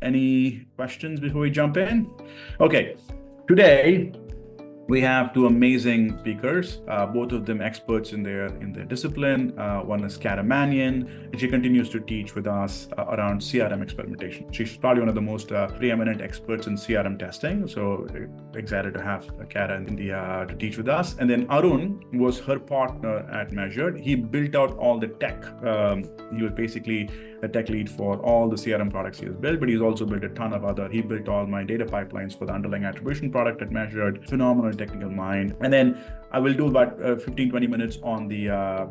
Any questions before we jump in? Okay, today we have two amazing speakers, both of them experts in their discipline. One is Cara Manion, and she continues to teach with us around CRM experimentation. She's probably one of the most preeminent experts in CRM testing. So excited to have Cara in to teach with us. And then Arun was her partner at Measured. He built out all the tech. He was basically a tech lead for all the CRM products he has built, but he's also built a ton of other. He built all my data pipelines for the underlying attribution product at Measured. Phenomenal technical mind. And then I will do about 15-20 minutes on the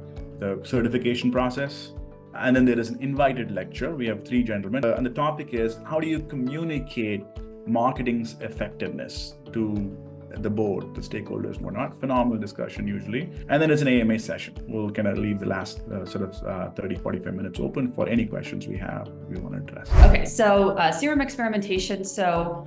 certification process. And then there is an invited lecture. We have three gentlemen. And the topic is, how do you communicate marketing's effectiveness to the board, the stakeholders and whatnot? Phenomenal discussion usually. And then it's an AMA session. We'll kind of leave the last 30-45 minutes open for any questions we have we want to address. Okay, so CRM experimentation. So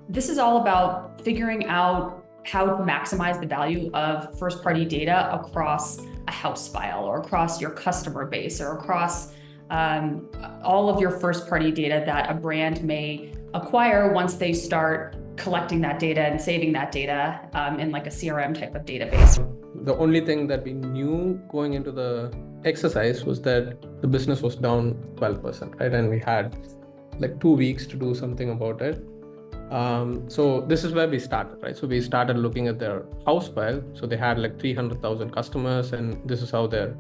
this is all about figuring out how to maximize the value of first-party data across a house file or across your customer base or across all of your first-party data that a brand may acquire once they start collecting that data and saving that data in like a CRM type of database. The only thing that we knew going into the exercise was that the business was down 12%, right? And we had like 2 weeks to do something about it. So this is where we started, right? So we started looking at their house file. So they had like 300,000 customers, and this is how their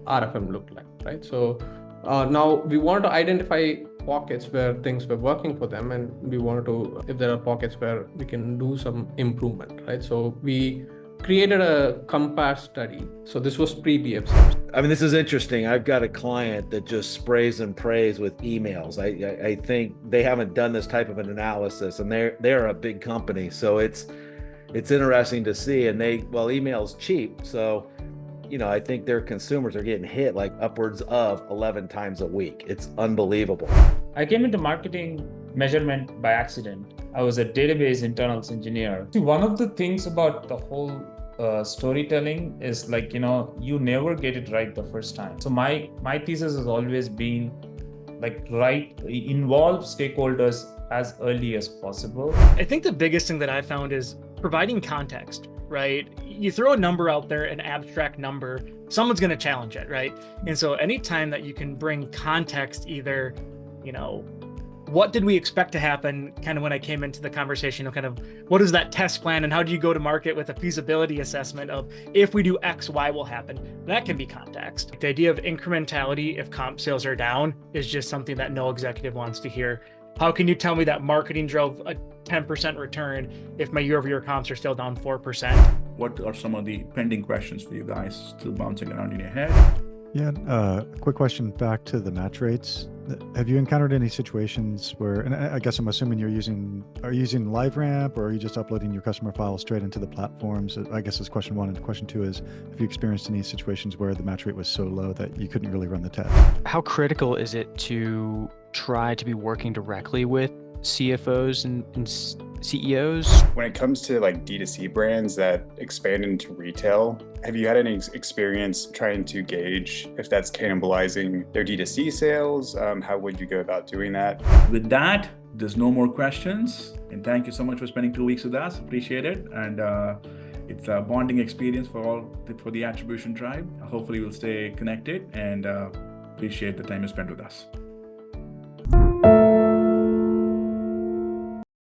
RFM looked like, right? So now we wanted to identify pockets where things were working for them, and we wanted to, if there are pockets where we can do some improvement, right? So we created a compare study. So this was pre-BFC. I mean, this is interesting. I've got a client that just sprays and prays with emails. I think they haven't done this type of an analysis, and they're a big company. So it's interesting to see. And email's cheap. So, I think their consumers are getting hit like upwards of 11 times a week. It's unbelievable. I came into marketing measurement by accident. I was a database internals engineer. See, one of the things about the whole storytelling is like, you never get it right the first time. So my thesis has always been like, involve stakeholders as early as possible. I think the biggest thing that I found is providing context, right? You throw a number out there, an abstract number, someone's going to challenge it, right? And so anytime that you can bring context, either, what did we expect to happen kind of when I came into the conversation of kind of what is that test plan and how do you go to market with a feasibility assessment of if we do X, Y will happen. That can be context. The idea of incrementality if comp sales are down is just something that no executive wants to hear. How can you tell me that marketing drove a 10% return if my year-over-year comps are still down 4%? What are some of the pending questions for you guys still bouncing around in your head? Yeah, quick question back to the match rates. Have you encountered any situations where, and I guess I'm assuming are you using LiveRamp, or are you just uploading your customer file straight into the platforms? I guess that's question one. And question two is, have you experienced any situations where the match rate was so low that you couldn't really run the test? How critical is it to try to be working directly with CFOs and CEOs? When it comes to like D2C brands that expand into retail, have you had any experience trying to gauge if that's cannibalizing their D2C sales? How would you go about doing that? With that, there's no more questions. And thank you so much for spending 2 weeks with us. Appreciate it. And it's a bonding experience for the Attribution Tribe. Hopefully we'll stay connected, and appreciate the time you spent with us.